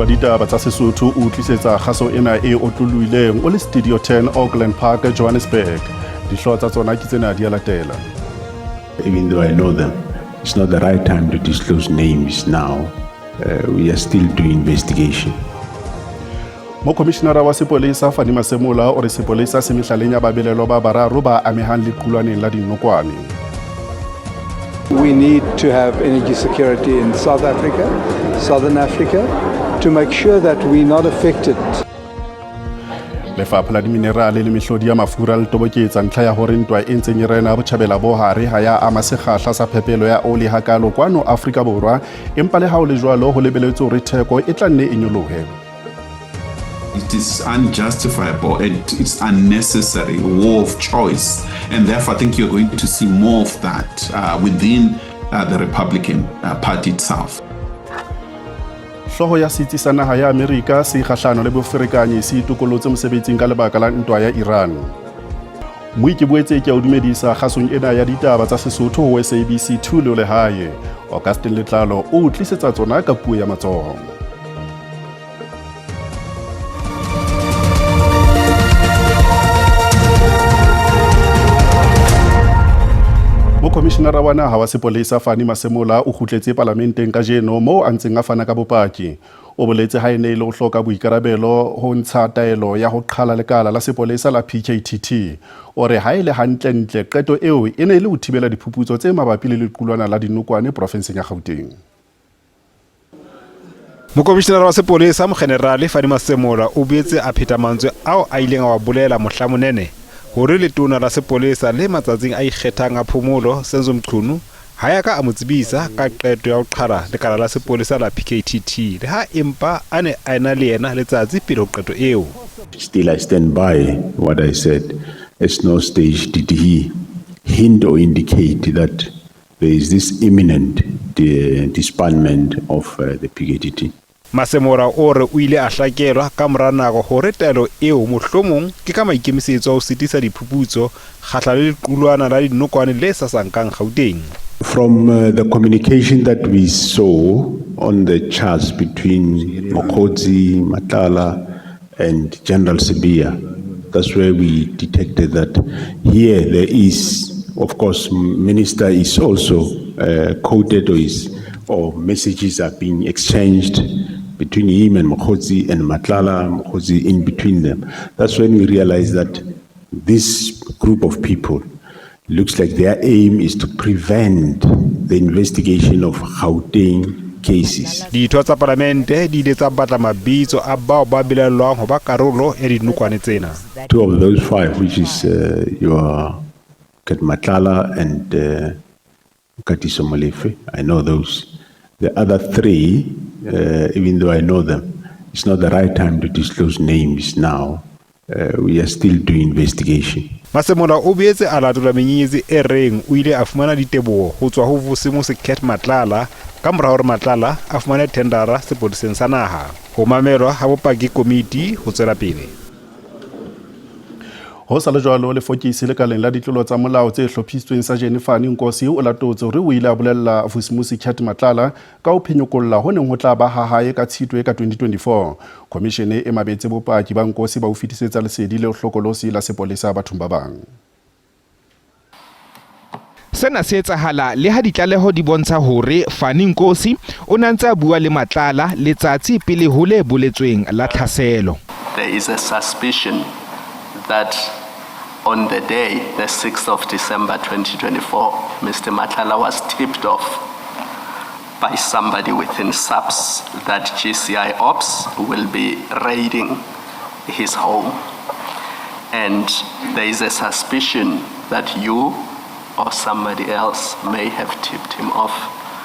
wa ditaba tsa Sesotho o tlisetsa kgaso ena e otloloileng o le Studio 10 Auckland Park, Johannesburg. Dihlooho tsa tsona ke tsena di a latela. Even though I know them, it's not the right time to disclose names now. We are still doing investigation. Mo komishenara wa sepolesa Fani Masemola o re sepolesa se mehlaleng ya babelelo ba bararo ba amehang lequlwaneng la dinokwane. We need to have energy security in South Africa, Southern Africa, to make sure that we're not affected. Lefapha la diminerale le mehlodi ya mafura le toboketsa ntlha ya hore ntwa e ntseng e rena botjhabela bo hare ha ya ama sekgahla sa phepelo ya oli hakalo kwano Afrika Borwa, empa le ha o le jwalo ho lebeletswe hore theko e tla nne e nyolohe. It is unjustifiable and it's unnecessary war of choice, and therefore I think you're going to see more of that within the Republican Party itself. Hloho ya setsi sa naha ya Amerika se kgahlano le boferekanyi se itokolotse mosebetsing ka lebaka la ntwa ya Iran. Moiki boetse ke a o dumedisa kgasong ena ya ditaba tsa Sesotho ho SABC 2 le lehae. Augustin Letlalo o tlisetsa tsona ka puo ya matsoho. Komishenara wa naha wa sepolesa Fani Masemola o kgutletse parlamenteng ka jeno moo a ntseng a fana ka bopaki. O boletse ha ene ile ho hloka boikarabelo ho ntsha taelo ya ho qhala lekala la sepolesa la PKTT. O re ha ile hantle qeto eo e ne ile ho thibela diphuputso tse mabapi le lequlwana la dinokwane provinseng ya Gauteng. Mokomishenara wa sepolesa Mogenerale Fani Masemola o boetse a pheta mantswe ao a ileng a wa bolela mohlamonene hore letona la sepolesa le matsatsing a ikgethang a phomolo Senzo Mqunu ha ya ka a motsebisa ka qeto ya ho qhala lekala la sepolesa la PKTT le ha empa a ne a ena le yena letsatsi pele ho qeto eo. Still I stand by what I said. At no stage did he hint or indicate that there is this imminent disbandment of the PKTT. Masemola o re o ile a hlakelwa ka mora nako hore taelo eo mohlomong ke ka maikemisetso ho sitisa diphuputso kgahla le lequlwana la dinokwane le sa sankang Gauteng. From the communication that we saw on the charts between Mokgotsi, Matala and General Sibia, that's where we detected that here there is, of course, Minister is also quoted or messages are being exchanged between him and Mokgotsi and Mokgotsi in between them. That's when we realized that this group of people looks like their aim is to prevent the investigation of Gauteng cases. Ditho tsa parlamente di ile tsa batla mabitso a bao ba bilelwang ho ba karolo ya dinokwane tsena. Two of those five, which is your Kat Matlala and Katiso Molefe, I know those. The other three, even though I know them, it's not the right time to disclose names now. We are still doing investigation. Masemola o boetse a latola menyenyetsi e reng o ile a fumana diteboho ho tswa ho Vusemose Kat Matlala ka mora hore Matlala a fumane tendera sepoleseng sa naha. Ho mamelwa ha bopaki komiti ho tswela pele. Ho sa le jwalo le fokisi le kaleng la ditlolo tsa molao tse hlophisitsweng sa Jenifani Nkosi o latotse hore o ile a bolella Vusemose Kat Matlala ka ho phenyokolla ho neng ho tla ba hahae ka Tshitwe ka 2024. Komishene e mabetse bopaki ba Nkosi ba ho fetisetsa lesedi le hlokolosi la sepolesa bathong ba bang. Sena se etsahala le ha ditlaleho di bontsha hore Fani Nkosi o nantse a bua le Matlala letsatsi pele ho le boletsweng la tlhaselo. There is a suspicion that on the day, the 6th of December 2024, Mr. Matlala was tipped off by somebody within SABC that GCI Ops will be raiding his home. And there is a suspicion that you or somebody else may have tipped him off.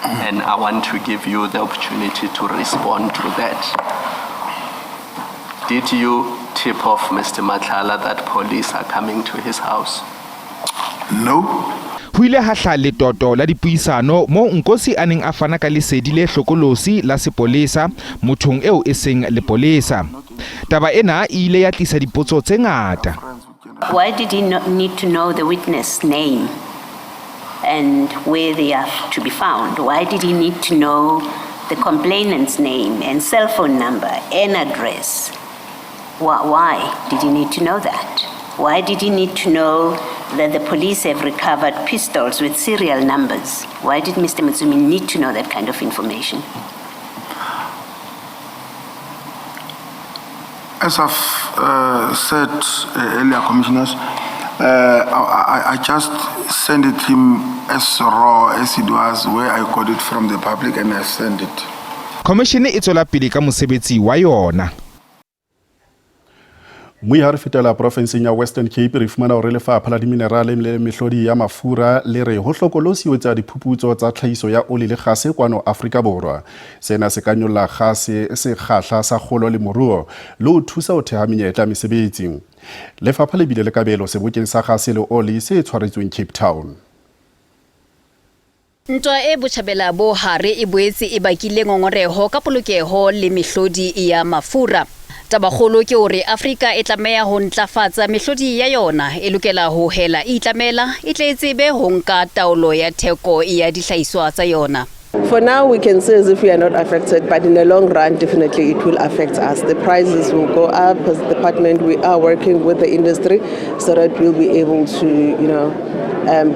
And I want to give you the opportunity to respond to that. Did you tip off Mr. Matlala that police are coming to his house? No. Ho ile ha hla letoto la dipuisano mo Nkosi a neng a fana ka lesedi le hlokolosi la sepolesa mothong eo e seng lepolesa. Taba ena e ile ya tlisa dipotso tse ngata. Why did he need to know the witness name and where they are to be found? Why did he need to know the complainant's name and cell phone number and address. Why did you need to know that? Why did you need to know that the police have recovered pistols with serial numbers? Why did Mr. Mutsumi need to know that kind of information? As I've said earlier, Commissioners, I just sent it him as raw as it was, where I got it from the public, and I sent it. Commission e tswela pele ka mosebetsi wa yona. Mui ha re fetela provinceng ya Western Cape re fumana hore lefapha la diminerale le mehlodi ya mafura le re ho hlokolosiwe tsa diphuputso tsa tlhahiso ya oli le gase kwano Afrika Borwa. Sena se ka nyolla gase se kgahla sa kgolo le moruo le ho thusa ho theha menyetla mesebetsi. Lefapha le bile le kabelo sebokeng sa gase le oli se tshwaretsweng Cape Town. Ntwa e botjhabela bo hare e boetse e bakile ngongoreho ka polokeho le mehlodi ya mafura. Tabakgolo ke hore Afrika e tlameha ho ntlafatsa mehlodi ya yona e lokela ho hela e itlamela e tle tsebe ho nka taolo ya theko ya dihlahiswa tsa yona. For now, we can say as if we are not affected, but in the long run, definitely it will affect us. The prices will go up. As a department, we are working with the industry so that we'll be able to,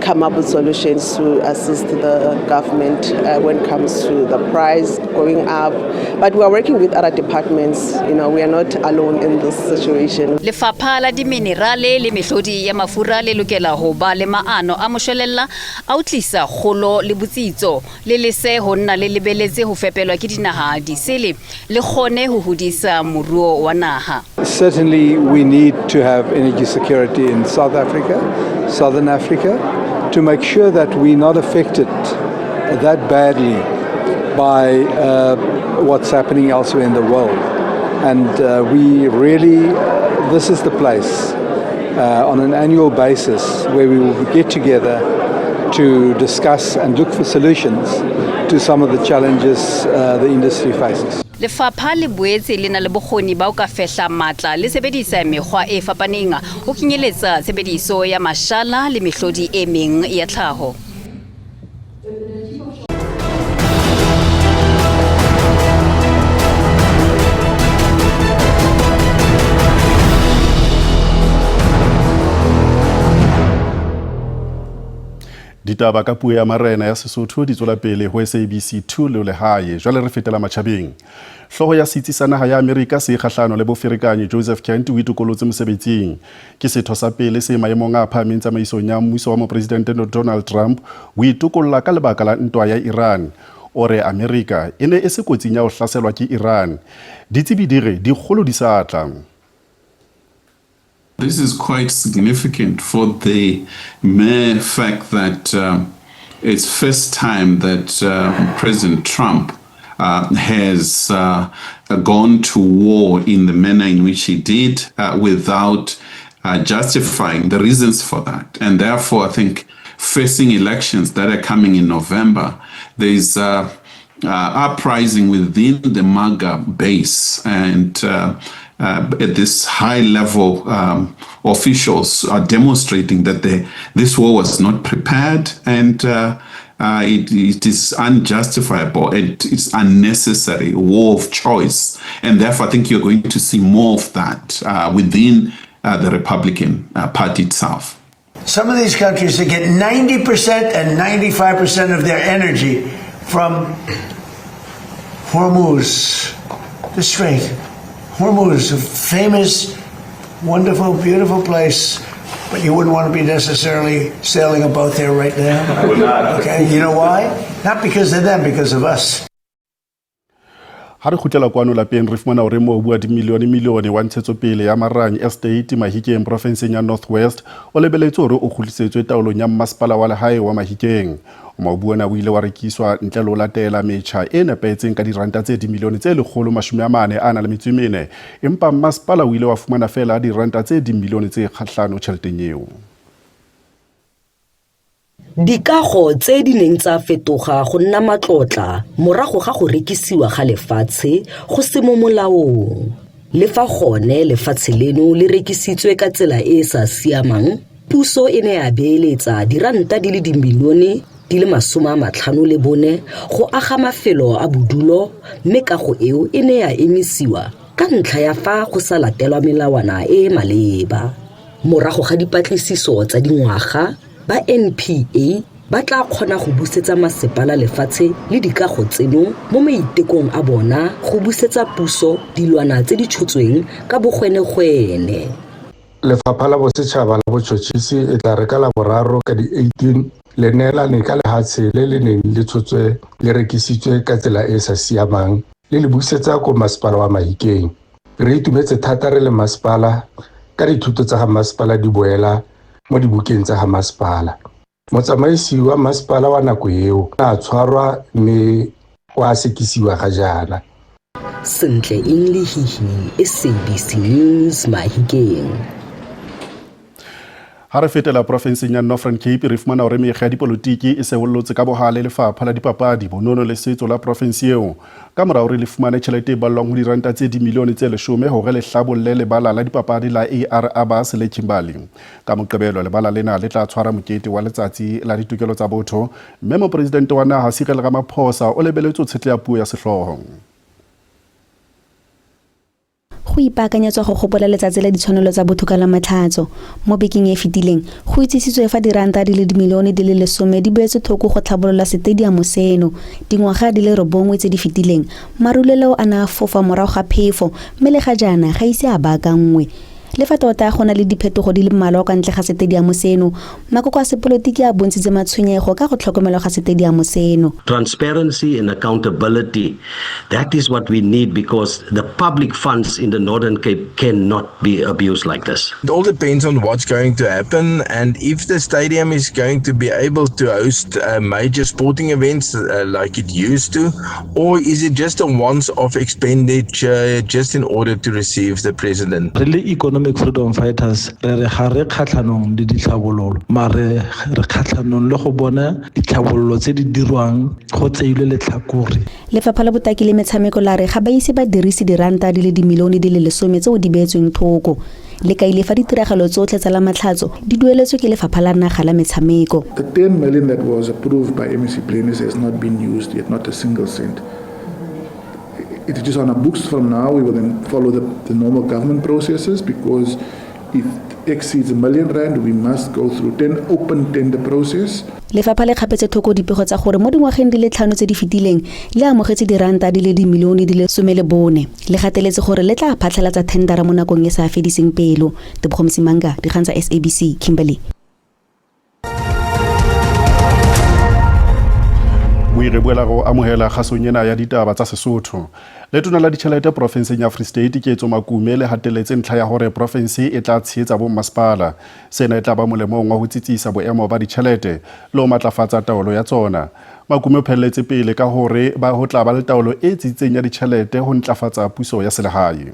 come up with solutions to assist the government when it comes to the price going up. But we are working with other departments. We are not alone in this situation. Lefapha la diminerale le mehlodi ya mafura le lokela ho ba le maano a moshwelella a utlisa kgolo le botsitso le se ho nna le lebeletse ho fepelwa ke dinaha disele le khone ho hodisa moruo wa naha. Certainly we need to have energy security in South Africa, Southern Africa, to make sure that we're not affected that badly by what's happening elsewhere in the world. And this is the place on an annual basis where we will get together to discuss and look for solutions to some of the challenges the industry faces. Lefapha le boetse le na le bokgoni ba o ka fehla matla le sebedisa mekgwa e fapaneng ho kenyeletsa tshebediso ya mashala le mehlodi e meng ya tlhaho. Ditaba ka puo ya marena ya Sesotho di tswela pele ho SABC 2 le lehae jwale re fetela matjhabeng. Hloho ya setsi sa naha ya Amerika se kgahlano le boferekanyi Joseph Kent o itokolotse mosebetsing. Ke setho sa pele se maemong a phahameng tsamaisong ya mmuso wa mopresidente Donald Trump o itokolla ka lebaka la ntwa ya Iran. Ore Amerika e ne e se kotsing ya ho hlaselwa ke Iran. Ditsebi dire di kgolo di sa tla. This is quite significant for the mere fact that it's first time that President Trump has gone to war in the manner in which he did without justifying the reasons for that. And therefore, I think facing elections that are coming in November, there's uprising within the MAGA base, and at this high level, officials are demonstrating that this war was not prepared, and it is unjustifiable, it's unnecessary war of choice, and therefore I think you're going to see more of that within the Republican Party itself. Some of these countries that get 90% and 95% of their energy from Hormuz, the Strait. Hormuz, a famous, wonderful, beautiful place, but you wouldn't want to be necessarily sailing a boat there right now. I would not. Okay, you know why? Not because of them, because of us. Ha re khutlela kwano lapeng re fumana hore mo bua di milione wa ntshetsopele ya Marang Estate Mahikeng provinceng ya Northwest o lebeletse hore o khutlisetswe taolong ya masepala wa lehae wa Mahikeng. Mabuana o ile wa rekiswa ntle le ho latela metjha e nepahetseng ka diranta tse di milione tse 140 empa masepala o ile wa fumana fela diranta tse di milione tse 5 tjheleteng eo. Dikago tse di neng tsa fetoga go nna matlotla morago ga go rekisiwa ga lefatshe go se mo molaong. Le fa gone lefatshe leno le rekisitswe ka tsela e sa siamang, puso e ne ya beeletsa diranta di le dimilione di le 54 go aga mafelo a bodulo mme kago eo e ne ya emisiwa ka ntlha ya fa go sa latelwa melawana e maleba. Morago ga dipatlisiso tsa dingwaga ba NPA ba tla kgona go busetsa masepala lefatshe le dikago tseno mo maitekong a bona go busetsa puso dilwana tse di tshotsweng ka bogwenegwene. Lefapha la Bosetšhaba la Botšhotšhisi e tla re ka la boraro ka di 18 le neelane ka lehatshe le le neng le tshotswe le rekisitswe ka tsela e sa siamang le le busetsa ko masepala wa Mahikeng. Re itumetse thata re le masepala ka dithuto tsa ga masepala di boela mo dibukeng tsa ga masepala. Motsamaisi wa masepala wa nako eo a tshwarwa mme wa sekisiwa ga jaana. Sentle Englihihi, SABC News, Mahikeng. Ha re fetela profenseng ya Northern Cape re fumana hore mekga ya dipolotiki e sehollotse ka bohale lefapha la dipapadi bonono le setso la province eo ka morao re le fumane tjhelete e ballwang ho diranta tse dimilione tse 10 hore le hlabolle lebala la dipapadi la AR Abas le Kimberley. Ka moqebelo lebala lena le tla tshwara mokete wa letsatsi la ditokelo tsa botho mme mopresidente wa naha Cyril Ramaphosa o lebeletse ho tshetleha puo ya sehloho. Go ipaakanyetswa go gopola letsatsi la ditshwanelo tsa botho ka la Matlhatso mo bekeng e fetileng go itsisitswe fa diranta di le dimilione di le 10 di beetswe thoko go tlhabolola stadium seno dingwaga di le 9 tse di fetileng marulelo a na fofa morago ga phefo mme le ga jana ga ise a baakangwe le fa tota go na le diphetogo di le mmalwa ka ntle ga stadium seno makoko a sepolotiki a bontshitse matshwenyego ka go tlhokomelwa ga stadium seno. Transparency and accountability, that is what we need because the public funds in the Northern Cape cannot be abused like this. It all depends on what's going to happen and if the stadium is going to be able to host major sporting events like it used to, or is it just a once-off expenditure just in order to receive the president? Really economic freedom fighters re khatlhanong le ditlhabololo mare re khatlhanong le go bona ditlhabololo tse di dirwang go tseilwe letlhakore. Lefapha la botaki le metshameko la re ga ba ise ba dirisi diranta di le dimilione di le 10 tseo di beetsweng thoko le ka ile fa ditiragalo tsotlhe tsa la Matlhatso di dueletswe ke lefapha la naga la metshameko. The 10 million that was approved by MEC Plenis has not been used yet, not a single cent. It is just on our books from now. We will then follow the normal government processes because if it exceeds R1 million, we must go through 10 open tender process. Lefapha le kgapetse thoko dipego tsa gore mo dingwageng di le 5 tse di fetileng le amogetse diranta di le dimilione di le 14 le gateletse gore le tla phatlhalatsa tendera mo nakong e sa fediseng pelo. Tebogomsi Manga di ganza SABC Kimberley. Re boela go amohela kgasong ena ya ditaba tsa Sesotho. Letona la ditjhelete profenseng ya Free State ke etso makume le hateletse ntlha ya hore province e tla tshehetsa bo masepala. Sena e tla ba molemong wa ho tsitsisa boemo ba ditjhelete le ho matlafatsa taolo ya tsona. Makume phelletse pele ka hore ba ho tla ba le taolo e tsitsitseng ya ditjhelete ho ntlafatsa puso ya selehae.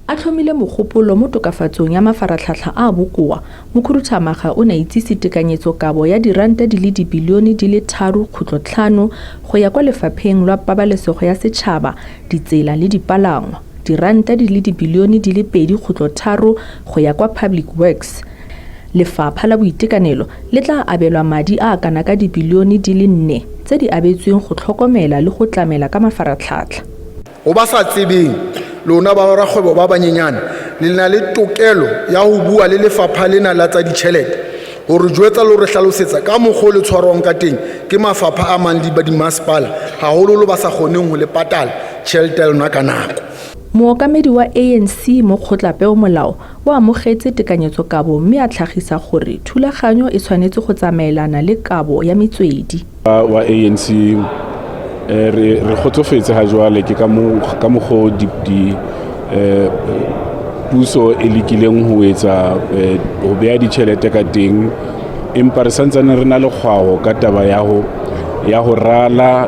A tlhomile mogopolo mo tokafatsong ya mafaratlhatlha a bokoa mokhuduthamaga o na itsise tekanyetso kabo ya diranta di le dibilione di le 3.5 go ya kwa lefapheng lwa pabalesego ya setšhaba ditsela le dipalangwa diranta di le dibilione di le 2.3 go ya kwa public works. Lefapha la boitekanelo le tla abelwa madi a kana ka dibilione di le 4 tse di abetsweng go tlhokomela le go tlamela ka mafaratlhatlha. O ba sa tsebeng lona ba rakgwebo ba banyenyane le na le tokelo ya ho bua le lefapha lena la tsa ditjhelete hore jwetsa le re hlalosetsa ka mokgo le tshwarwang ka teng ke mafapha a mang di masepala haholo ba sa kgoneng ho le patala tjhelete lona ka nako. Mookamedi wa ANC mo kgotlapeo molao wa amogetse tekanyetso kabo mme a tlhagisa gore thulaganyo e tshwanetse go tsamaelana le kabo ya metswedi. Wa ANC re kgotsofetse ha jwale ke ka mokgo di puso e lekileng ho etsa ho beha ditjhelete ka teng empa re santsane re na le kgwao ka taba ya ho rala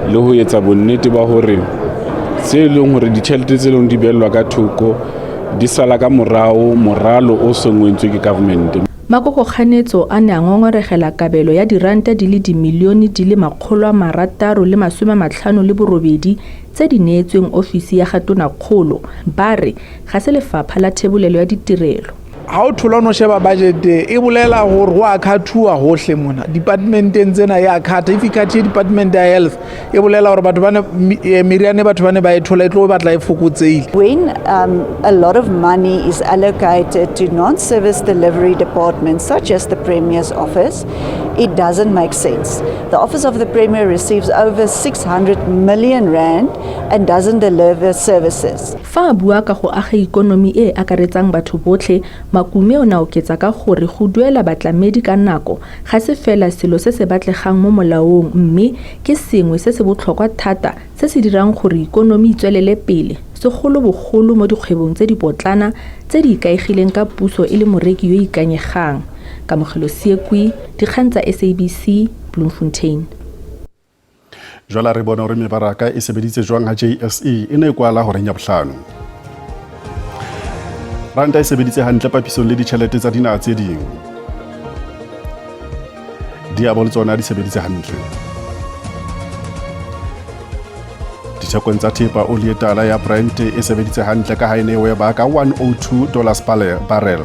le ho etsa bonnete ba hore se leng hore ditjhelete tse leng di bellwa ka thoko di sala ka moralo o sengwentswe ke government. Makoko Kganetso a ne a ngongoregela kabelo ya diranta di le dimilione di le 658 tse di neetsweng ofisi ya gatona kgolo ba re ga se lefapha la thebolelo ya ditirelo. ha o thola no sheba budget e bolela hore ho akhathuwa hohle mona departmenteng tsena ya akhatha if ikhathi department ya health e bolela hore batho bana meriane batho bane ba e thola e tlo batla e fokotseile. When a lot of money is allocated to non-service delivery departments such as the Premier's office, it doesn't make sense. The office of the Premier receives over 600 million rand and doesn't deliver services. Fa bua ka go aga ikonomi e akaretsang batho botlhe, Makume o na oketsa ka gore go duela batlamedi ka nako ga se fela selo se se batlegang mo molaong, mme ke sengwe se se botlhokwa thata se se dirang gore ikonomi itswelele pele segolo bogolo mo dikgwebong tse di potlana tse di ikaegileng ka puso e le moreki yo ikanyegang. Kamogelo Siekwi, dikgang tsa SABC, Bloemfontein. Jwale re bona hore mebaraka e sebeditse jwang ha JSE e ne kwala horeng ya bohlano. Ranta e sebeditse hantle papisong le ditjhelete tsa dinaha tse ding. Diabo le tsona di sebeditse hantle. Dithekong tsa thepa oli e tala ya Brent e sebeditse hantle ka ha e ne e ba ka $102 barrel.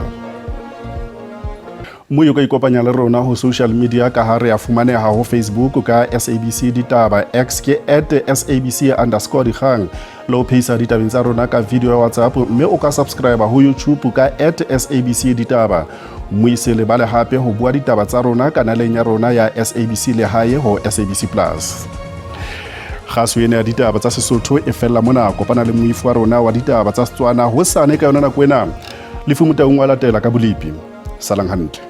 Mo yo ka ikopanya le rona ho social media ka ha re a fumaneha ho Facebook ka SABC Ditaba, X ke @SABC_dikgang, lo phisa ditabeng tsa rona ka video ya WhatsApp, mme o ka subscribe ho YouTube ka @SABC Ditaba. Moise le bale hape ho bua ditaba tsa rona kanaleng ya rona ya SABC le hae ho SABC Plus. Khaso ena ya ditaba tsa Sesotho e fella mona kopana le moifu wa rona wa ditaba tsa Setswana hosane ka yona nako ena. Le fumutaung wa latela ka bolipi. Salang hantle.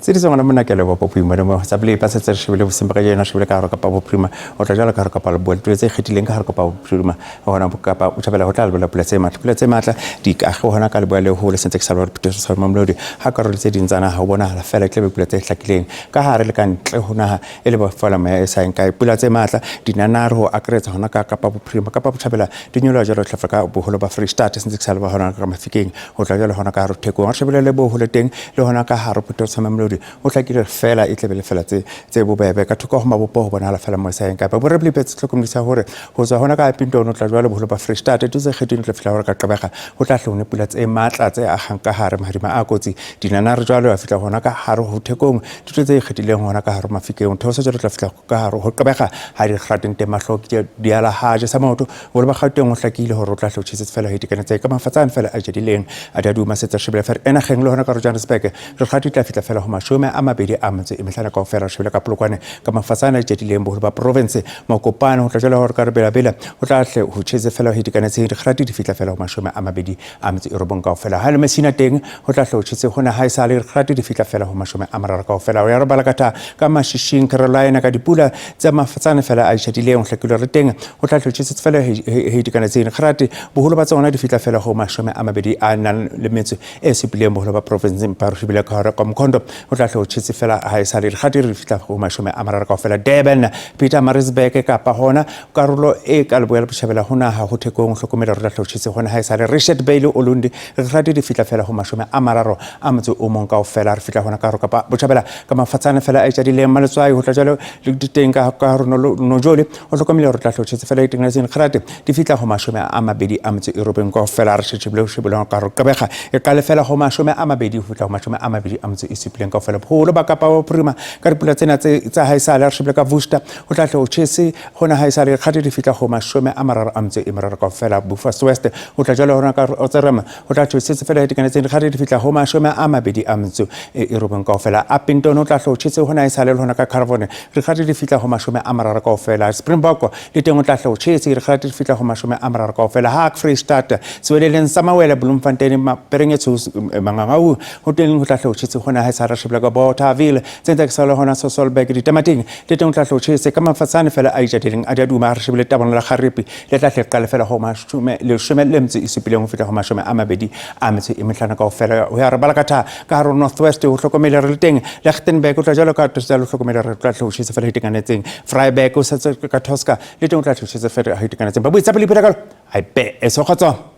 Se di tsona mona ke le bo popima mo sa bile pa se tse shebile bo simba ka yena shebile ka ka pa boprima o tla jala ka ka pa le bo tse khetileng ka ka pa boprima hona ka pa o thabela ho tla le pletse matla di ka go hona ka le bo le ho le sentse ke sa lo pete sa mamlodi ha ka re tse dintsana ha bona hala fela tle be pletse hlakileng ka hare le ka ntle hona e le ba fala ma e sa nka e pletse matla dinanare ho akretsa hona ka pa boprima ka pa thabela di nyola jalo tlhafra ka bo holo ba Free State sentse ke sa le ba hona ka mafikeng ho tla jala hona ka ro theko ha shebile le bo ho le teng le hona ka hare pete sa mamlodi o tla ke fela e tlebele fela tse bobebe ka thoko go mabopo go bona la fela mo sa eng ka ba re blipetse tlhokomisa hore go tswa hona ka pintono tla jwale boholo ba Free State tse kgeding tle fela hore ka qabega go tla hlone pula tse matla tse a gang ka hare mahadima a kotsi dinana re jwale a fitla hona ka hare ho thekong ditlo tse kgedileng hona ka hare mafikeng theoso tse tla fitla ka hare ho qabega ha di kgateng te mahloki di ala haje sa maoto go ba kgateng o hlakile hore o tla hlotshitse fela he dikanetse ka mafatsane fela a jedileng a duma setsa shebele fer ena geng le hona ka Johannesburg re khati tla fitla fela ho mashome a mabedi a metse e mehlana ka ofela shebele ka polokwane ka mafatsana a jedileng boholo ba province makopane ho tla jela hore ka re bela ho tla hle ho tshetse fela he dikanetse di khati di fitla fela ho mashome a mabedi a metse e robong ka ofela ha le mesina teng ho tla hle ho tshetse hona ha isale re khati di fitla fela ho mashome a mararo ka ofela ya re balakatha ka mashishing Carolina ka dipula tsa mafatsana fela a jedileng hlakile re teng ho tla hle tshetse fela he dikanetse khati boholo ba tsona di fitla fela ho mashome a mabedi a nan le metse e sepileng boholo ba province mparo shebele ka hare ka mkhondo ho tla hle ho tshetse fela ha isale re khati re fitla ho mashome a mararo ka ofela Durban Peter Marisburg ka pa hona karolo e ka le boela botjhabela hona ha ho thekong hlokomela re tla hle ho tshetse hona ha isale Richard Bailey Olundi re khati di fitla fela ho mashome a mararo a metse o mong ka ofela re fitla hona ka ro ka pa botjhabela ka mafatsana fela a jadile maletswai ho tla jalo le diteng ka rona no jole ho hlokomela re tla hle ho tshetse fela itingaseng khati di fitla ho mashome a mabedi a metse e robeng ka ofela re tshebile ho shebela ka ro ka bega e ka le fela ho mashome a mabedi ho fitla ho mashome a mabedi a metse e sepileng ka ofela pholo ba ka pa prima ka dipula tsena tsa haisale re shebile ka Vusta ho tla hle ho tshese hona haisale khati di fitla ho mashome a mararo a metse e mararo ka ofela Buffalo West ho tla jalo hona ka o tsarama ho tla tshese fela dikanetseng khati di fitla ho mashome a mabedi a metse e robeng ka ofela a Pinton ho tla hle ho tshese hona haisale hona ka Carvone re khati di fitla ho mashome a mararo ka ofela Springbok le teng ho tla hle ho tshese re khati di fitla ho mashome a mararo ka ofela ha Free State Sweleleng Samawela Bloemfontein Maperengetso Mangangau ho teng ho tla hle ho tshese hona haisale re shebile ka Bothaville tsentse ke sala hona Solberg di tamating le teng tla hlotshetse ka mafatsane fela a ijadileng a duma re shebile tabona la kharipi le tla hle qale fela ho mashume le shome le mtse isipileng ho fitla ho mashome a mabedi a metse e mehlana ka ofela ho ya re balakatha ka haro Northwest ho hlokomela re teng Lichtenburg o tla jalo ka tsela hlokomela re tla hlotshetse fela hitikanetseng Vryburg o sa ka Tosca le teng tla hlotshetse fela hitikanetseng ba buitsa pele pele ka ai be e so khotso